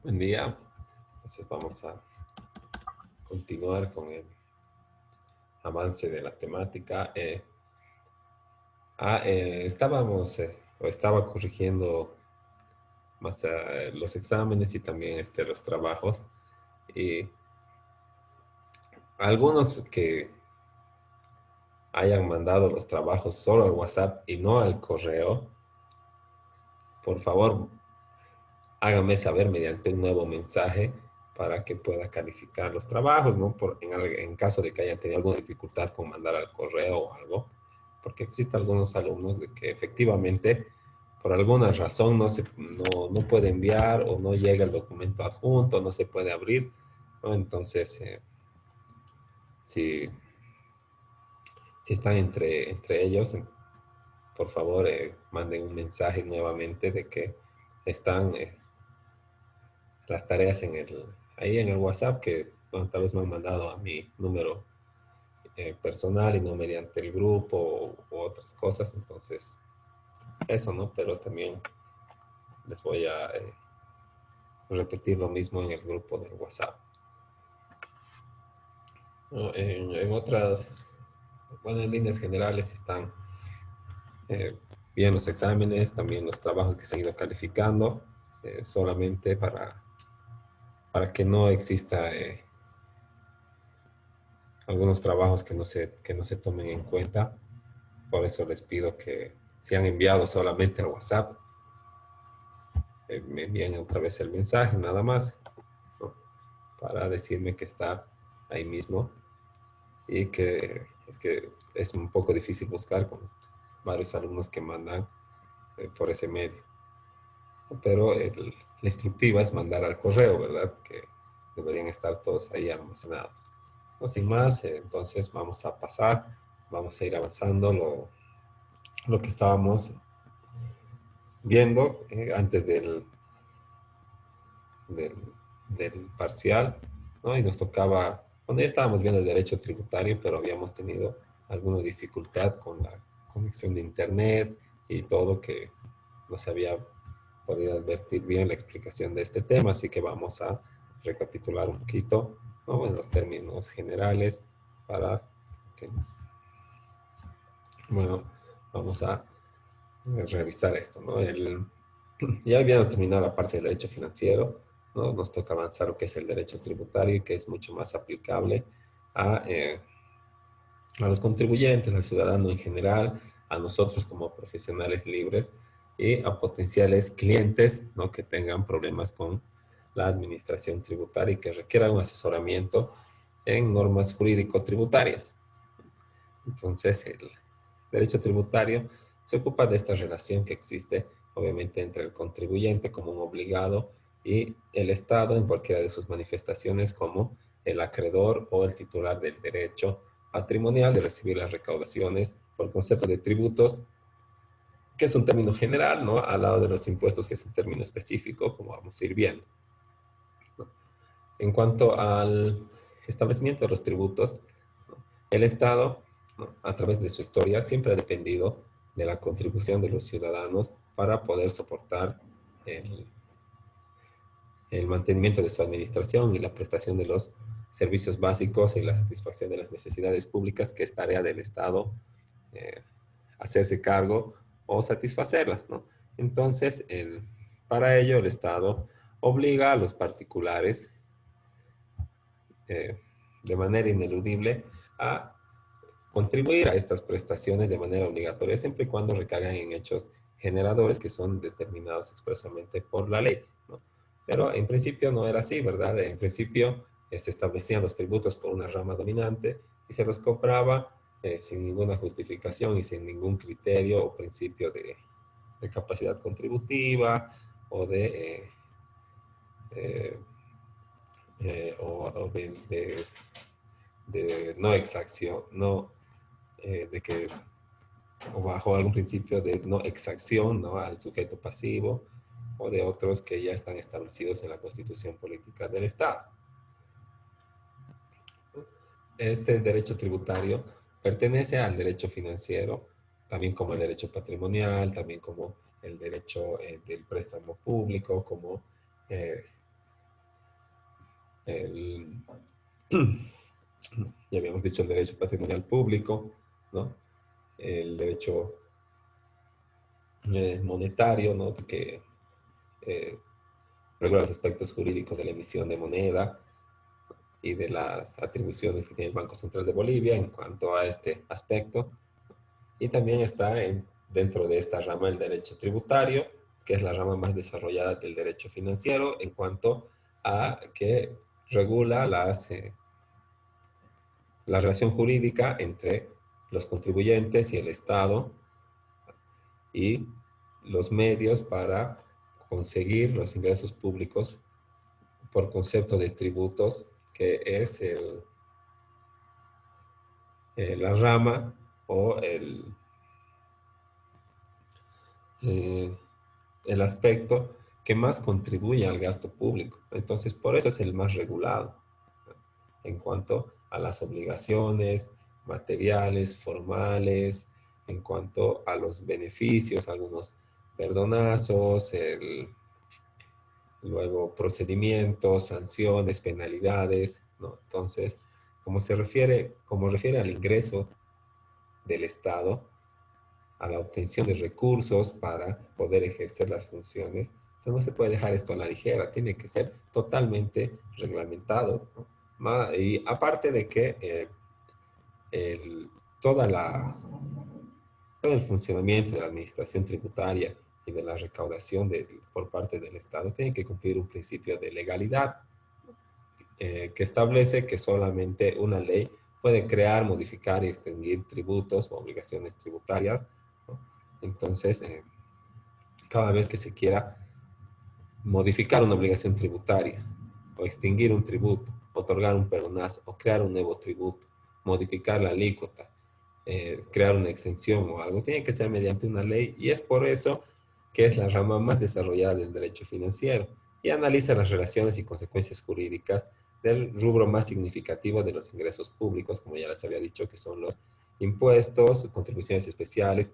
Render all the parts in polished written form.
Buen día. Entonces vamos a continuar con el avance de la temática. Estábamos o estaba corrigiendo más los exámenes y también los trabajos. Y algunos que hayan mandado los trabajos solo al WhatsApp y no al correo, por favor, háganme saber mediante un nuevo mensaje para que pueda calificar los trabajos, ¿no? En caso de que hayan tenido alguna dificultad con mandar al correo o algo, porque existen algunos alumnos de que efectivamente por alguna razón no puede enviar o no llega el documento adjunto, no se puede abrir, ¿no? Entonces, si, si están entre ellos, por favor, manden un mensaje nuevamente de que están las tareas ahí en el WhatsApp que bueno, tal vez me han mandado a mi número personal y no mediante el grupo o otras cosas. Entonces, eso, ¿no? Pero también les voy a repetir lo mismo en el grupo del WhatsApp. ¿No? En otras, bueno, en líneas generales están eh, bien los exámenes, también los trabajos que se han ido calificando, solamente para que no exista algunos trabajos que no se tomen en cuenta. Por eso les pido que si han enviado solamente al WhatsApp, me envíen otra vez el mensaje, nada más, ¿no? Para decirme que está ahí mismo y que es un poco difícil buscar con varios alumnos que mandan por ese medio. Pero la instructiva es mandar al correo, ¿verdad? Que deberían estar todos ahí almacenados. No, sin más, entonces vamos a pasar, vamos a ir avanzando lo que estábamos viendo antes del, del parcial, ¿no? Y nos tocaba, bueno, ya estábamos viendo el derecho tributario, pero habíamos tenido alguna dificultad con la conexión de internet y todo que no se había podido advertir bien la explicación de este tema, así que vamos a recapitular un poquito, ¿no? En los términos generales para que, bueno, vamos a revisar esto, ¿no? Ya habiendo terminado la parte del derecho financiero, ¿no? Nos toca avanzar lo que es el derecho tributario y que es mucho más aplicable a, eh, a los contribuyentes, al ciudadano en general, a nosotros como profesionales libres y a potenciales clientes, ¿no? Que tengan problemas con la administración tributaria y que requieran un asesoramiento en normas jurídico-tributarias. Entonces, el derecho tributario se ocupa de esta relación que existe, obviamente, entre el contribuyente como un obligado y el Estado en cualquiera de sus manifestaciones como el acreedor o el titular del derecho patrimonial de recibir las recaudaciones por concepto de tributos, que es un término general, ¿no? Al lado de los impuestos, que es un término específico, como vamos a ir viendo, ¿no? En cuanto al establecimiento de los tributos, ¿no? El Estado, ¿no? A través de su historia, siempre ha dependido de la contribución de los ciudadanos para poder soportar el, el mantenimiento de su administración y la prestación de los servicios básicos y la satisfacción de las necesidades públicas, que es tarea del Estado eh, hacerse cargo o satisfacerlas, ¿no? Entonces, para ello, el Estado obliga a los particulares eh, de manera ineludible a contribuir a estas prestaciones de manera obligatoria, siempre y cuando recaigan en hechos generadores que son determinados expresamente por la ley, ¿no? Pero en principio no era así, ¿verdad? En principio se establecían los tributos por una rama dominante y se los cobraba sin ninguna justificación y sin ningún criterio o principio de capacidad contributiva o eh, o de no exacción, no, de que o bajo algún principio de no exacción, ¿no? Al sujeto pasivo o de otros que ya están establecidos en la Constitución Política del Estado. Este derecho tributario pertenece al derecho financiero, también como el derecho patrimonial, también como el derecho del préstamo público, como eh, el, ya habíamos dicho el derecho patrimonial público, ¿no? El derecho monetario, ¿no? Que eh, regula los aspectos jurídicos de la emisión de moneda y de las atribuciones que tiene el Banco Central de Bolivia en cuanto a este aspecto. Y también está dentro de esta rama el derecho tributario, que es la rama más desarrollada del derecho financiero en cuanto a que regula la relación jurídica entre los contribuyentes y el Estado y los medios para conseguir los ingresos públicos por concepto de tributos, que es la rama o eh, el aspecto que más contribuye al gasto público. Entonces, por eso es el más regulado en cuanto a las obligaciones materiales, formales, en cuanto a los beneficios, algunos perdonazos, luego procedimientos, sanciones, penalidades, ¿no? Entonces, como refiere al ingreso del Estado, a la obtención de recursos para poder ejercer las funciones. Entonces no se puede dejar esto a la ligera, tiene que ser totalmente reglamentado, ¿no? Y aparte de que el, toda todo el funcionamiento de la administración tributaria y de la recaudación por parte del Estado tiene que cumplir un principio de legalidad que establece que solamente una ley puede crear, modificar y extinguir tributos o obligaciones tributarias, ¿no? Entonces, cada vez que se quiera modificar una obligación tributaria o extinguir un tributo, otorgar un perdonazo o crear un nuevo tributo, modificar la alícuota, crear una exención o algo, tiene que ser mediante una ley y es por eso que es la rama más desarrollada del derecho financiero y analiza las relaciones y consecuencias jurídicas del rubro más significativo de los ingresos públicos, como ya les había dicho, que son los impuestos, contribuciones especiales,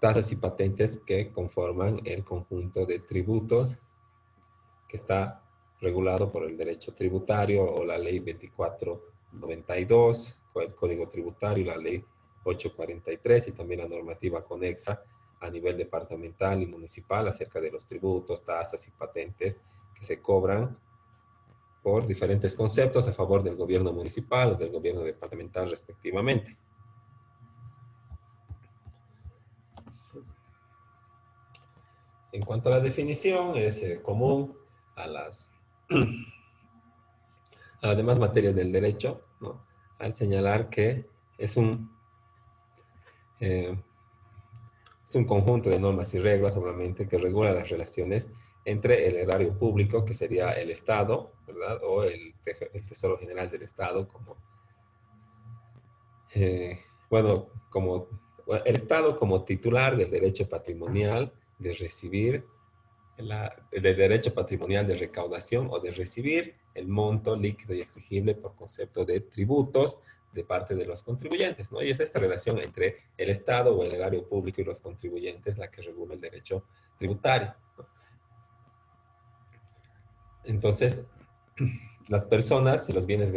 tasas y patentes que conforman el conjunto de tributos que está regulado por el derecho tributario o la ley 2492, el Código Tributario, la ley 843 y también la normativa conexa a nivel departamental y municipal acerca de los tributos, tasas y patentes que se cobran por diferentes conceptos a favor del gobierno municipal o del gobierno departamental respectivamente. En cuanto a la definición, es común a a las demás materias del derecho, ¿no? Al señalar que es eh, es un conjunto de normas y reglas, obviamente, que regula las relaciones entre el erario público, que sería el Estado, ¿verdad? O el Tesoro General del Estado, eh, bueno, como el Estado como titular del derecho patrimonial de recibir del derecho patrimonial de recaudación o de recibir el monto líquido y exigible por concepto de tributos de parte de los contribuyentes, ¿no? Y es esta relación entre el Estado o el erario público y los contribuyentes la que regula el derecho tributario, ¿no? Entonces, las personas y los bienes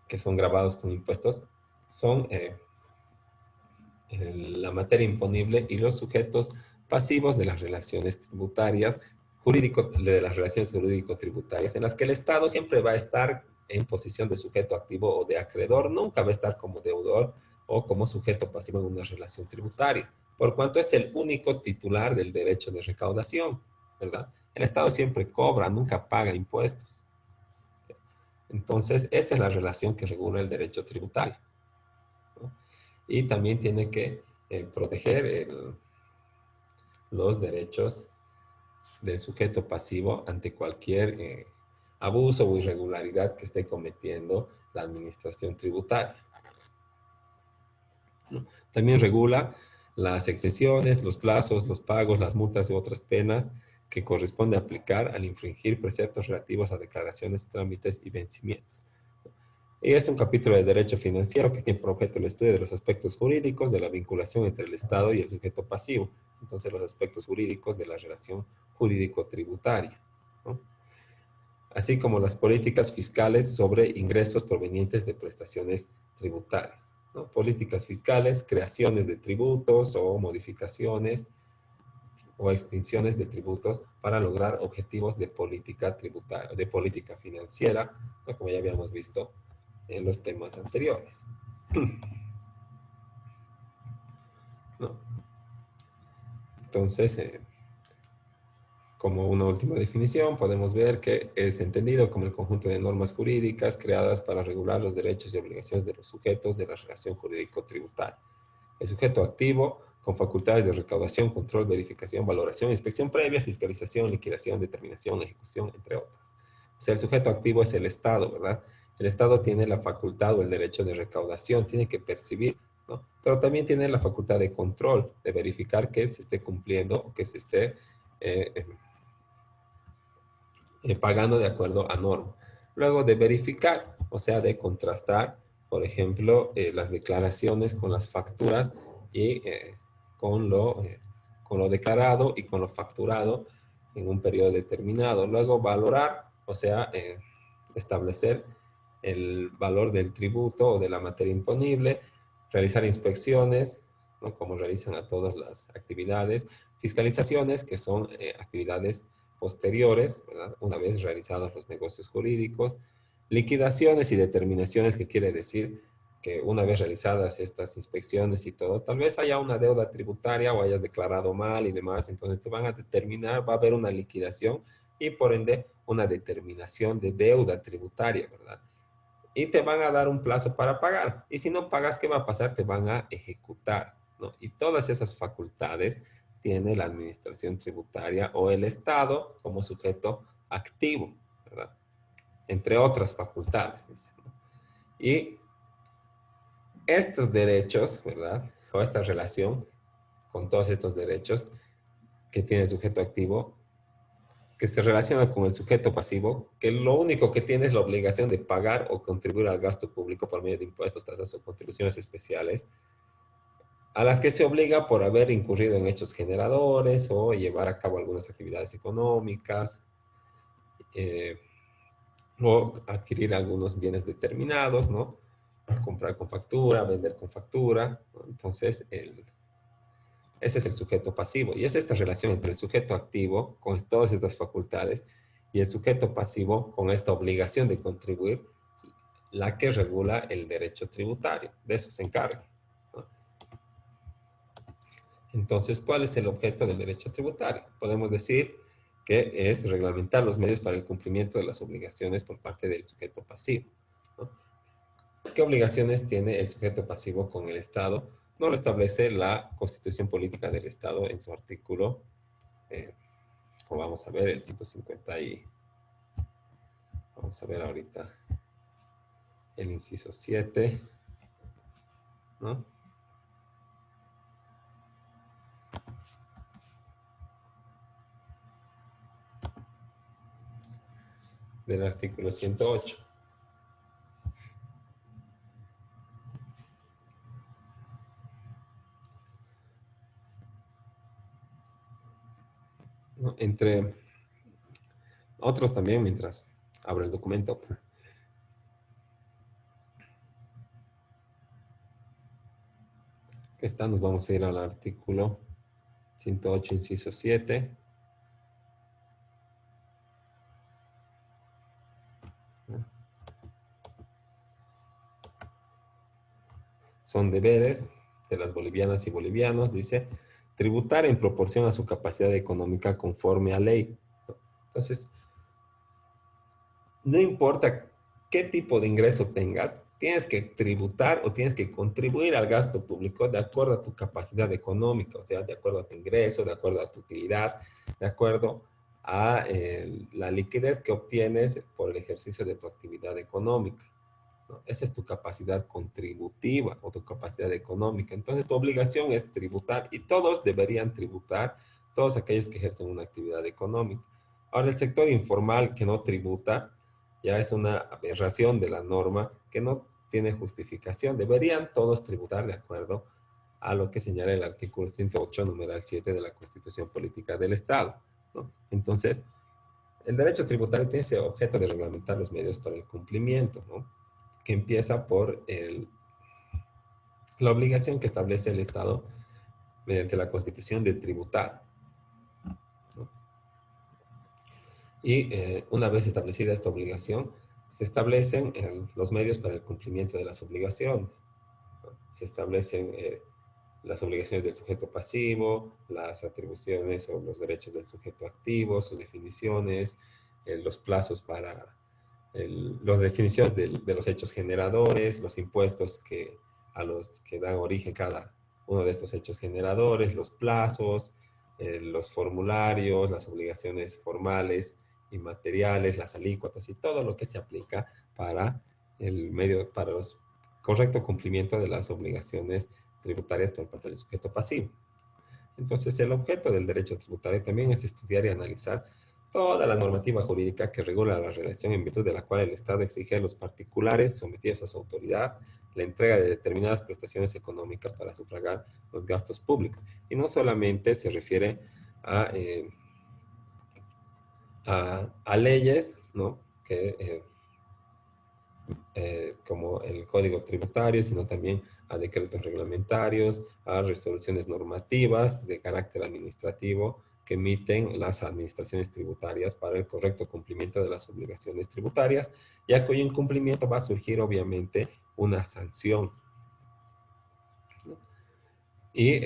que son grabados con impuestos son la materia imponible y los sujetos pasivos de las relaciones tributarias, de las relaciones jurídico-tributarias, en las que el Estado siempre va a estar en posición de sujeto activo o de acreedor, nunca va a estar como deudor o como sujeto pasivo en una relación tributaria, por cuanto es el único titular del derecho de recaudación, ¿verdad? El Estado siempre cobra, nunca paga impuestos. Entonces, esa es la relación que regula el derecho tributario, ¿no? Y también tiene que proteger los derechos del sujeto pasivo ante cualquier abuso o irregularidad que esté cometiendo la administración tributaria, ¿no? También regula las exenciones, los plazos, los pagos, las multas y otras penas que corresponde aplicar al infringir preceptos relativos a declaraciones, trámites y vencimientos. Y es un capítulo de derecho financiero que tiene por objeto el estudio de los aspectos jurídicos de la vinculación entre el Estado y el sujeto pasivo. Entonces, los aspectos jurídicos de la relación jurídico-tributaria. ¿no? Así como las políticas fiscales sobre ingresos provenientes de prestaciones tributarias, ¿no? Políticas fiscales, creaciones de tributos o modificaciones o extinciones de tributos para lograr objetivos de política tributaria, de política financiera, ¿no? Como ya habíamos visto en los temas anteriores. ¿No? Entonces, como una última definición, podemos ver que es entendido como el conjunto de normas jurídicas creadas para regular los derechos y obligaciones de los sujetos de la relación jurídico-tributaria. El sujeto activo, con facultades de recaudación, control, verificación, valoración, inspección previa, fiscalización, liquidación, determinación, ejecución, entre otras. O sea, el sujeto activo es el Estado, ¿verdad? El Estado tiene la facultad o el derecho de recaudación, tiene que percibir, ¿no? Pero también tiene la facultad de control, de verificar que se esté cumpliendo o que se esté eh, pagando de acuerdo a norma. Luego de verificar, o sea, de contrastar, por ejemplo, las declaraciones con las facturas y con lo declarado y con lo facturado en un periodo determinado. Luego valorar, o sea, establecer el valor del tributo o de la materia imponible, realizar inspecciones, ¿no? Como realizan a todas las actividades, fiscalizaciones, que son actividades posteriores, ¿verdad? Una vez realizados los negocios jurídicos, liquidaciones y determinaciones, que quiere decir que una vez realizadas estas inspecciones y todo, tal vez haya una deuda tributaria o hayas declarado mal y demás, entonces te van a determinar, va a haber una liquidación y por ende una determinación de deuda tributaria, ¿verdad? Y te van a dar un plazo para pagar. Y si no pagas, ¿qué va a pasar? Te van a ejecutar, ¿no? Y todas esas facultades tiene la administración tributaria o el Estado como sujeto activo, ¿verdad? Entre otras facultades, dice, ¿no? Y estos derechos, ¿verdad? O esta relación con todos estos derechos que tiene el sujeto activo, que se relaciona con el sujeto pasivo, que lo único que tiene es la obligación de pagar o contribuir al gasto público por medio de impuestos, tasas o contribuciones especiales, a las que se obliga por haber incurrido en hechos generadores o llevar a cabo algunas actividades económicas, eh, o adquirir algunos bienes determinados, ¿no? Comprar con factura, vender con factura, ¿no? Entonces, ese es el sujeto pasivo. Y es esta relación entre el sujeto activo, con todas estas facultades, y el sujeto pasivo, con esta obligación de contribuir, la que regula el derecho tributario. De eso se encarga, ¿no? Entonces, ¿cuál es el objeto del derecho tributario? Podemos decir que es reglamentar los medios para el cumplimiento de las obligaciones por parte del sujeto pasivo, ¿no? ¿Qué obligaciones tiene el sujeto pasivo con el Estado? No lo establece la Constitución Política del Estado en su artículo, eh, como vamos a ver, el 150 y... Vamos a ver ahorita el inciso 7, ¿no? Del artículo 108. ¿No? Entre otros también, mientras abro el documento. Que está, nos vamos a ir al artículo 108, inciso 7. Son deberes de las bolivianas y bolivianos, dice, tributar en proporción a su capacidad económica conforme a ley. Entonces, no importa qué tipo de ingreso tengas, tienes que tributar o tienes que contribuir al gasto público de acuerdo a tu capacidad económica, o sea, de acuerdo a tu ingreso, de acuerdo a tu utilidad, de acuerdo a la liquidez que obtienes por el ejercicio de tu actividad económica, ¿no? Esa es tu capacidad contributiva o tu capacidad económica. Entonces, tu obligación es tributar y todos deberían tributar, todos aquellos que ejercen una actividad económica. Ahora, el sector informal que no tributa ya es una aberración de la norma que no tiene justificación. Deberían todos tributar de acuerdo a lo que señala el artículo 108, numeral 7 de la Constitución Política del Estado, ¿no? Entonces, el derecho tributario tiene ese objeto de reglamentar los medios para el cumplimiento, ¿no? Que empieza por la obligación que establece el Estado mediante la Constitución de tributar, ¿no? Y una vez establecida esta obligación, se establecen los medios para el cumplimiento de las obligaciones, ¿no? Se establecen las obligaciones del sujeto pasivo, las atribuciones o los derechos del sujeto activo, sus definiciones, los plazos para las definiciones de los hechos generadores, los impuestos a los que dan origen cada uno de estos hechos generadores, los plazos, los formularios, las obligaciones formales y materiales, las alícuotas y todo lo que se aplica para para el correcto cumplimiento de las obligaciones tributarias por parte del sujeto pasivo. Entonces, el objeto del derecho tributario también es estudiar y analizar toda la normativa jurídica que regula la relación en virtud de la cual el Estado exige a los particulares sometidos a su autoridad la entrega de determinadas prestaciones económicas para sufragar los gastos públicos. Y no solamente se refiere a, a leyes, ¿no? Como el Código Tributario, sino también a decretos reglamentarios, a resoluciones normativas de carácter administrativo que emiten las administraciones tributarias para el correcto cumplimiento de las obligaciones tributarias, ya cuyo incumplimiento va a surgir obviamente una sanción, ¿no? Y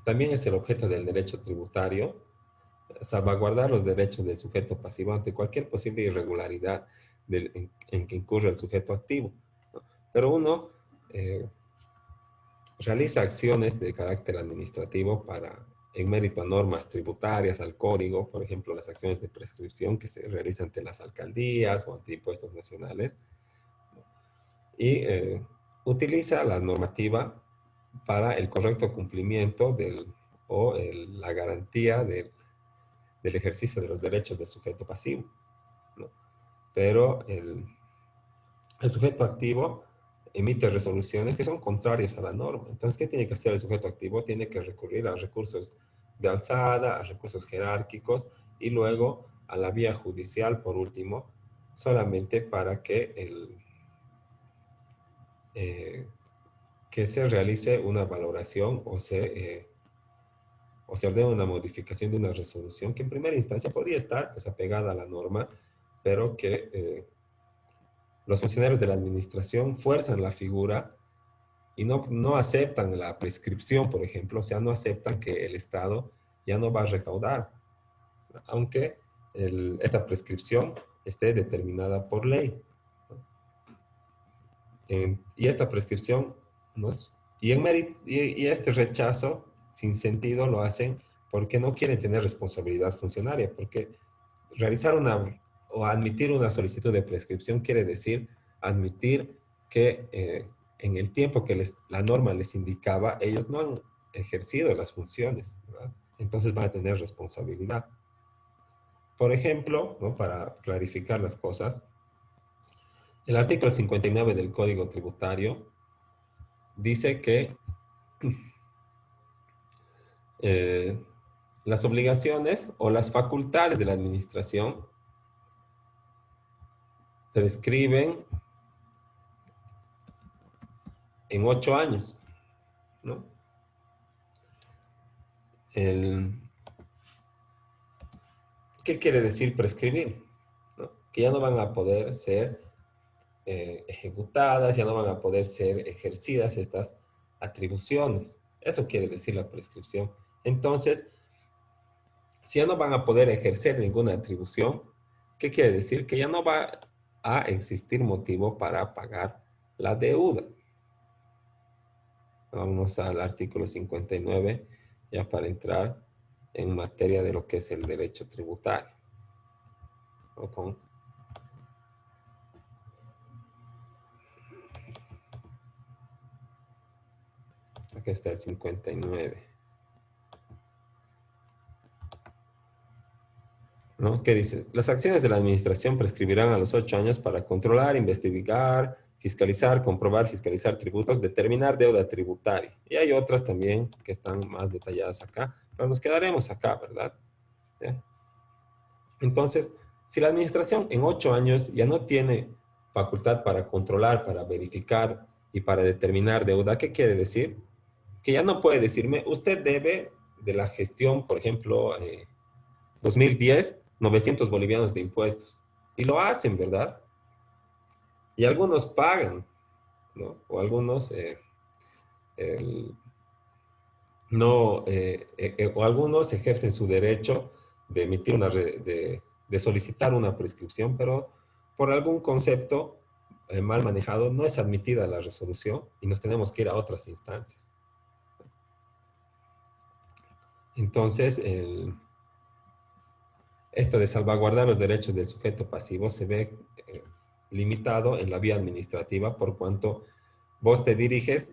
también es el objeto del derecho tributario salvaguardar los derechos del sujeto pasivo ante cualquier posible irregularidad en que incurre el sujeto activo, ¿no? Pero uno realiza acciones de carácter administrativo en mérito a normas tributarias, al código, por ejemplo, las acciones de prescripción que se realizan ante las alcaldías o ante impuestos nacionales, y utiliza la normativa para el correcto cumplimiento la garantía del ejercicio de los derechos del sujeto pasivo, ¿no? Pero el sujeto activo emite resoluciones que son contrarias a la norma. Entonces, ¿qué tiene que hacer el sujeto activo? Tiene que recurrir a recursos de alzada, a recursos jerárquicos y luego a la vía judicial, por último, solamente para que se realice una valoración o se ordena una modificación de una resolución que en primera instancia podría estar desapegada a la norma, pero que los funcionarios de la administración fuerzan la figura y no aceptan la prescripción, por ejemplo, o sea, no aceptan que el Estado ya no va a recaudar, aunque esta prescripción esté determinada por ley. Y esta prescripción, ¿no? Y este rechazo sin sentido lo hacen porque no quieren tener responsabilidad funcionaria, porque realizar o admitir una solicitud de prescripción quiere decir admitir que en el tiempo que la norma les indicaba, ellos no han ejercido las funciones, ¿verdad? Entonces van a tener responsabilidad. Por ejemplo, ¿no? Para clarificar las cosas, el artículo 59 del Código Tributario dice que eh, las obligaciones o las facultades de la administración prescriben en 8 años, ¿no? ¿Qué quiere decir prescribir? ¿No? Que ya no van a poder ser ejecutadas, ya no van a poder ser ejercidas estas atribuciones. Eso quiere decir la prescripción. Entonces, si ya no van a poder ejercer ninguna atribución, ¿qué quiere decir? Que ya no va a existir motivo para pagar la deuda. Vamos al artículo 59 ya para entrar en materia de lo que es el derecho tributario. Aquí está el 59. ¿No? ¿Qué dice? Las acciones de la administración prescribirán a los 8 años para controlar, investigar, fiscalizar, comprobar, fiscalizar tributos, determinar deuda tributaria. Y hay otras también que están más detalladas acá, pero nos quedaremos acá, ¿verdad? ¿Ya? Entonces, Si la administración en 8 años ya no tiene facultad para controlar, para verificar y para determinar deuda, ¿qué quiere decir? Que ya no puede decirme, usted debe de la gestión, por ejemplo, 2010, 900 bolivianos de impuestos. Y lo hacen, ¿verdad? Y algunos pagan, ¿no? O algunos el, no, o algunos ejercen su derecho de emitir de solicitar una prescripción, pero por algún concepto mal manejado no es admitida la resolución y nos tenemos que ir a otras instancias. Entonces, esto de salvaguardar los derechos del sujeto pasivo se ve limitado en la vía administrativa por cuanto vos te diriges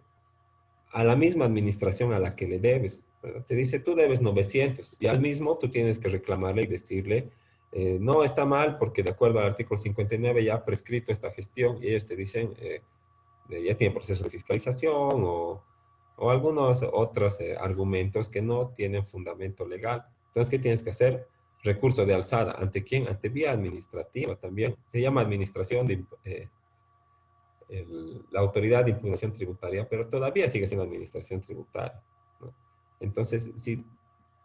a la misma administración a la que le debes, ¿verdad? Te dice, tú debes 900 y al mismo tú tienes que reclamarle y decirle, no, está mal porque de acuerdo al artículo 59 ya ha prescrito esta gestión y ellos te dicen, ya tiene proceso de fiscalización o algunos otros argumentos que no tienen fundamento legal. Entonces, ¿qué tienes que hacer? Recurso de alzada. ¿Ante quién? Ante vía administrativa también. Se llama administración de, la autoridad de impugnación tributaria, pero todavía sigue siendo administración tributaria, ¿no? Entonces,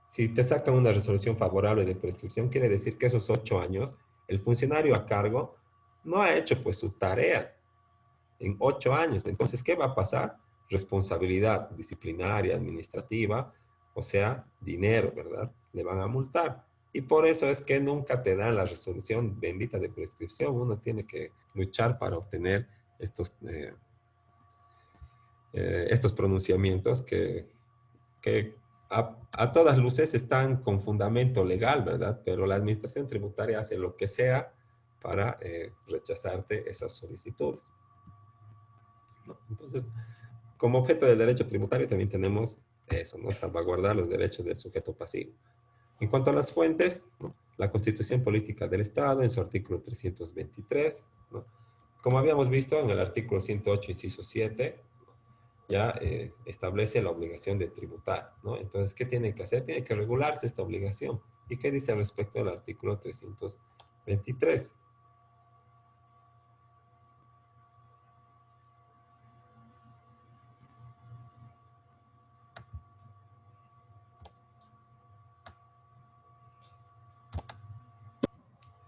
si te sacan una resolución favorable de prescripción, quiere decir que esos 8 años, el funcionario a cargo no ha hecho pues su tarea en 8 años. Entonces, ¿qué va a pasar? Responsabilidad disciplinaria, administrativa, o sea, dinero, ¿verdad? Le van a multar. Y por eso es que nunca te dan la resolución bendita de prescripción. Uno tiene que luchar para obtener estos pronunciamientos que a todas luces están con fundamento legal, ¿verdad? Pero la administración tributaria hace lo que sea para rechazarte esas solicitudes, ¿no? Entonces, como objeto del derecho tributario también tenemos eso, ¿no? Salvaguardar los derechos del sujeto pasivo. En cuanto a las fuentes, ¿no? La Constitución Política del Estado, en su artículo 323, ¿no? Como habíamos visto en el artículo 108, inciso 7, ya establece la obligación de tributar, ¿no? Entonces, ¿qué tiene que hacer? Tiene que regularse esta obligación. ¿Y qué dice al respecto del artículo 323?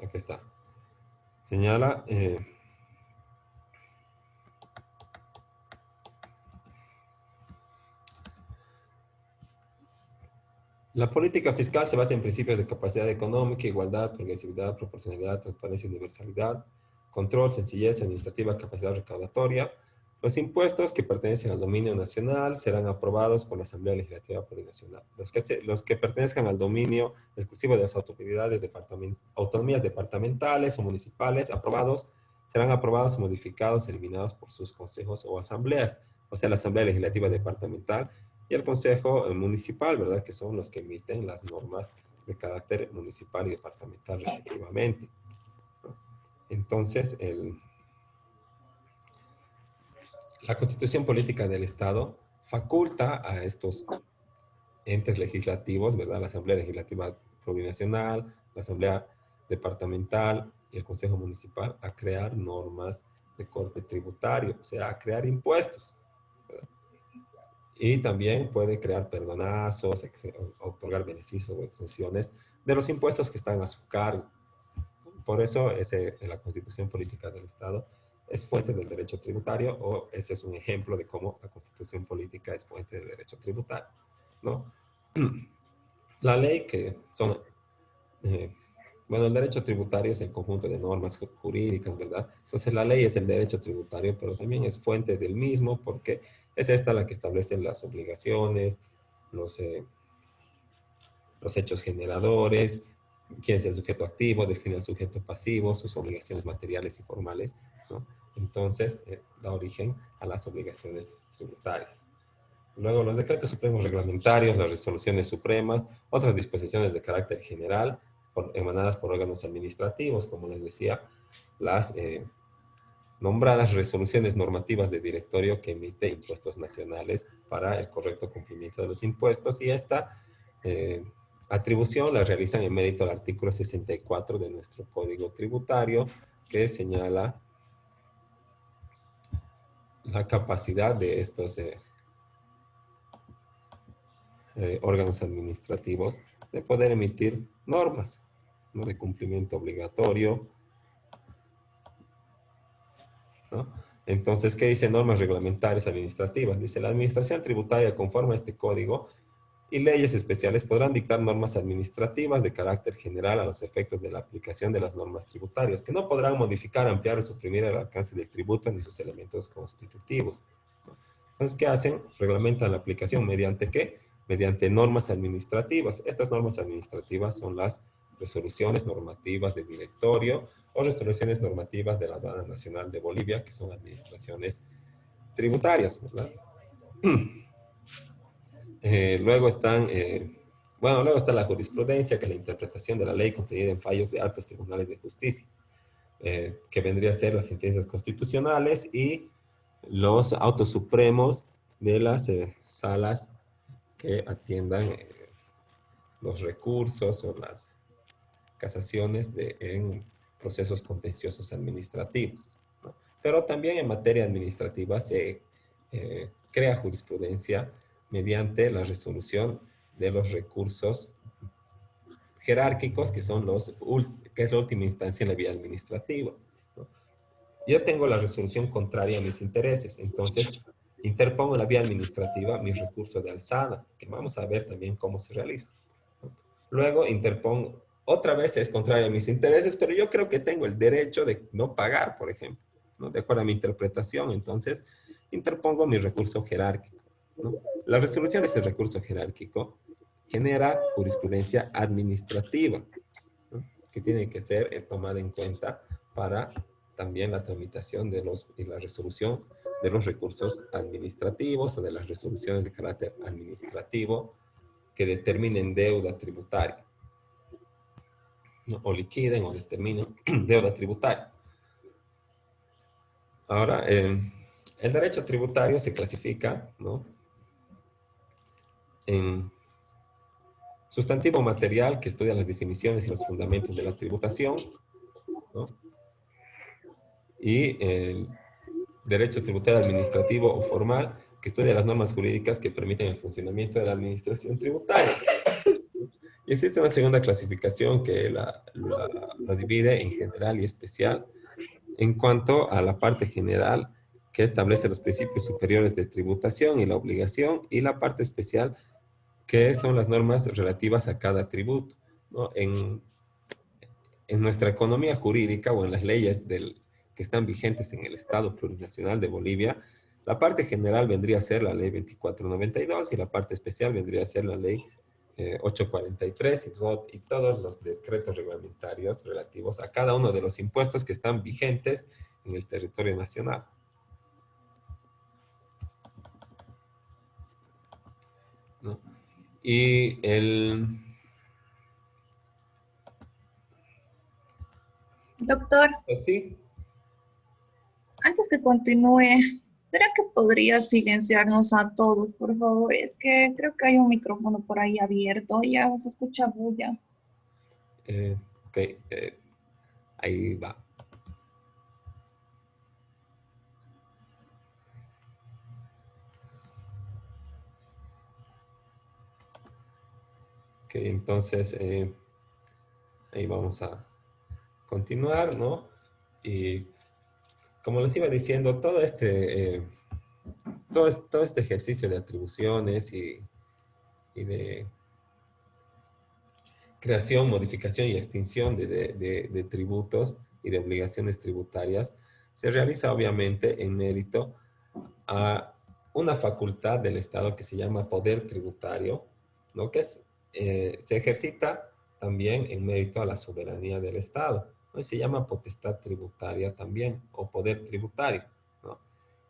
Aquí está. Señala, la política fiscal se basa en principios de capacidad económica, igualdad, progresividad, proporcionalidad, transparencia, universalidad, control, sencillez administrativa, capacidad recaudatoria. Los impuestos que pertenecen al dominio nacional serán aprobados por la Asamblea Legislativa Plurinacional. Los que pertenezcan al dominio exclusivo de las autonomías departamentales o municipales aprobados serán aprobados, modificados, eliminados por sus consejos o asambleas, o sea, la Asamblea Legislativa Departamental y el Consejo Municipal, ¿verdad? Que son los que emiten las normas de carácter municipal y departamental respectivamente, ¿no? Entonces, la Constitución Política del Estado faculta a estos entes legislativos, ¿verdad? La Asamblea Legislativa Plurinacional, la Asamblea Departamental y el Consejo Municipal a crear normas de corte tributario, o sea, a crear impuestos, ¿verdad? Y también puede crear perdonazos, otorgar beneficios o exenciones de los impuestos que están a su cargo. Por eso en la Constitución Política del Estado es fuente del derecho tributario, o ese es un ejemplo de cómo la Constitución Política es fuente del derecho tributario, ¿no? La ley que son, eh, bueno, el derecho tributario es el conjunto de normas jurídicas, ¿verdad? Entonces la ley es el derecho tributario, pero también es fuente del mismo porque es esta la que establece las obligaciones, los, eh, los hechos generadores, quién es el sujeto activo, define el sujeto pasivo, sus obligaciones materiales y formales, ¿no? Entonces, da origen a las obligaciones tributarias. Luego, los decretos supremos reglamentarios, las resoluciones supremas, otras disposiciones de carácter general, emanadas por órganos administrativos, como les decía, las nombradas resoluciones normativas de directorio que emite impuestos nacionales para el correcto cumplimiento de los impuestos, y esta atribución la realizan en mérito al artículo 64 de nuestro Código Tributario, que señala la capacidad de estos órganos administrativos de poder emitir normas, ¿no?, de cumplimiento obligatorio, ¿no? Entonces, ¿qué dice normas reglamentarias administrativas? Dice, la administración tributaria conforme a este código y leyes especiales podrán dictar normas administrativas de carácter general a los efectos de la aplicación de las normas tributarias, que no podrán modificar, ampliar o suprimir el alcance del tributo ni sus elementos constitutivos. Entonces, ¿qué hacen? Reglamentan la aplicación. ¿Mediante qué? Mediante normas administrativas. Estas normas administrativas son las resoluciones normativas de directorio o resoluciones normativas de la Aduana Nacional de Bolivia, que son administraciones tributarias, ¿verdad? Luego están, bueno, luego está la jurisprudencia, que es la interpretación de la ley contenida en fallos de altos tribunales de justicia, que vendría a ser las sentencias constitucionales y los autos supremos de las salas que atiendan los recursos o las casaciones en procesos contenciosos administrativos, ¿no? Pero también en materia administrativa se crea jurisprudencia mediante la resolución de los recursos jerárquicos, que son que es la última instancia en la vía administrativa, ¿no? Yo tengo la resolución contraria a mis intereses, entonces interpongo en la vía administrativa mi recurso de alzada, que vamos a ver también cómo se realiza, ¿no? Luego interpongo, otra vez es contraria a mis intereses, pero yo creo que tengo el derecho de no pagar, por ejemplo, ¿no?, de acuerdo a mi interpretación, entonces interpongo mi recurso jerárquico, ¿no? La resolución de ese recurso jerárquico genera jurisprudencia administrativa, ¿no?, que tiene que ser tomada en cuenta para también la tramitación y la resolución de los recursos administrativos o de las resoluciones de carácter administrativo que determinen deuda tributaria, ¿no?, o liquiden o determinen deuda tributaria. Ahora, el derecho tributario se clasifica, ¿no?, en sustantivo material, que estudia las definiciones y los fundamentos de la tributación, ¿no?, y el derecho tributario administrativo o formal, que estudia las normas jurídicas que permiten el funcionamiento de la administración tributaria. Y existe una segunda clasificación que la divide en general y especial en cuanto a la parte general, que establece los principios superiores de tributación y la obligación, y la parte especial, que son las normas relativas a cada tributo, ¿no? En nuestra economía jurídica o en las leyes que están vigentes en el Estado Plurinacional de Bolivia, la parte general vendría a ser la ley 2492 y la parte especial vendría a ser la ley 843 y todos los decretos reglamentarios relativos a cada uno de los impuestos que están vigentes en el territorio nacional, ¿no? Y Doctor, pues sí, antes que continúe, ¿será que podría silenciarnos a todos, por favor? Es que creo que hay un micrófono por ahí abierto y ya se escucha bulla. ok, ahí va. Ok, entonces ahí vamos a continuar, ¿no? Y como les iba diciendo, todo este ejercicio de atribuciones y de creación, modificación y extinción de tributos y de obligaciones tributarias se realiza obviamente en mérito a una facultad del Estado que se llama poder tributario, ¿no?, que se ejercita también en mérito a la soberanía del Estado, ¿no? Y se llama potestad tributaria también, o poder tributario, ¿no?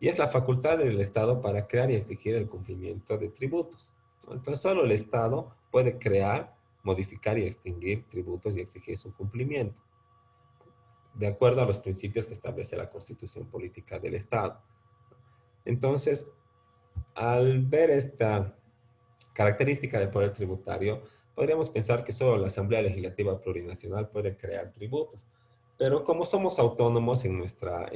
Y es la facultad del Estado para crear y exigir el cumplimiento de tributos, ¿no? Entonces, solo el Estado puede crear, modificar y extinguir tributos y exigir su cumplimiento, de acuerdo a los principios que establece la Constitución Política del Estado. Entonces, al ver esta característica del poder tributario, podríamos pensar que solo la Asamblea Legislativa Plurinacional puede crear tributos. Pero como somos autónomos en nuestra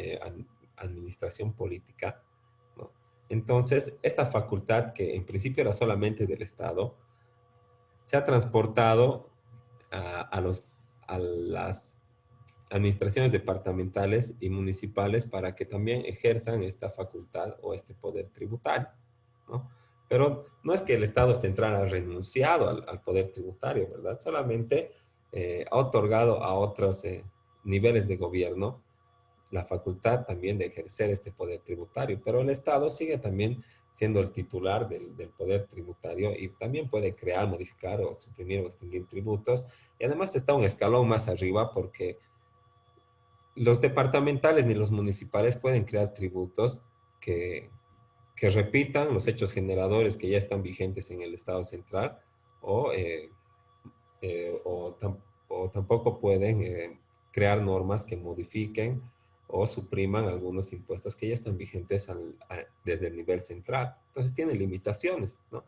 administración política, ¿no? Entonces, esta facultad, que en principio era solamente del Estado, se ha transportado a las administraciones departamentales y municipales para que también ejerzan esta facultad o este poder tributario, ¿no? Pero no es que el Estado central ha renunciado al poder tributario, ¿verdad? Solamente ha otorgado a otros niveles de gobierno la facultad también de ejercer este poder tributario, pero el Estado sigue también siendo el titular del poder tributario y también puede crear, modificar o suprimir o extinguir tributos. Y además está un escalón más arriba porque los departamentales ni los municipales pueden crear tributos que, que repitan los hechos generadores que ya están vigentes en el Estado central o, o, o tampoco pueden crear normas que modifiquen o supriman algunos impuestos que ya están vigentes desde el nivel central. Entonces tienen limitaciones, ¿no?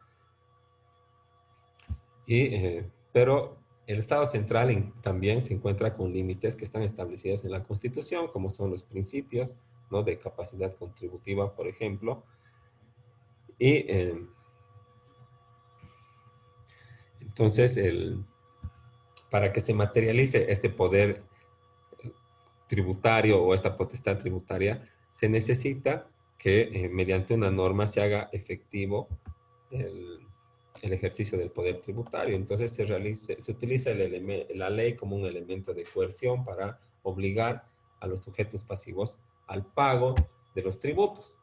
Pero el Estado central también se encuentra con límites que están establecidos en la Constitución, como son los principios, ¿no? De capacidad contributiva, por ejemplo. Y entonces, para que se materialice este poder tributario o esta potestad tributaria, se necesita que mediante una norma se haga efectivo el, el ejercicio del poder tributario. Entonces se utiliza la ley como un elemento de coerción para obligar a los sujetos pasivos al pago de los tributos.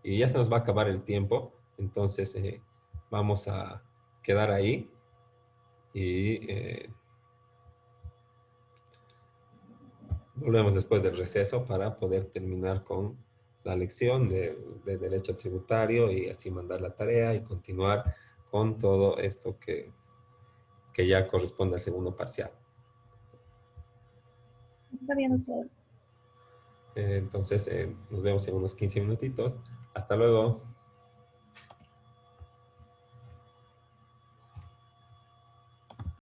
Y ya se nos va a acabar el tiempo, entonces vamos a quedar ahí y volvemos después del receso para poder terminar con la lección de derecho tributario y así mandar la tarea y continuar con todo esto que ya corresponde al segundo parcial. Está bien, doctor. Entonces, nos vemos en unos 15 minutitos. Hasta luego.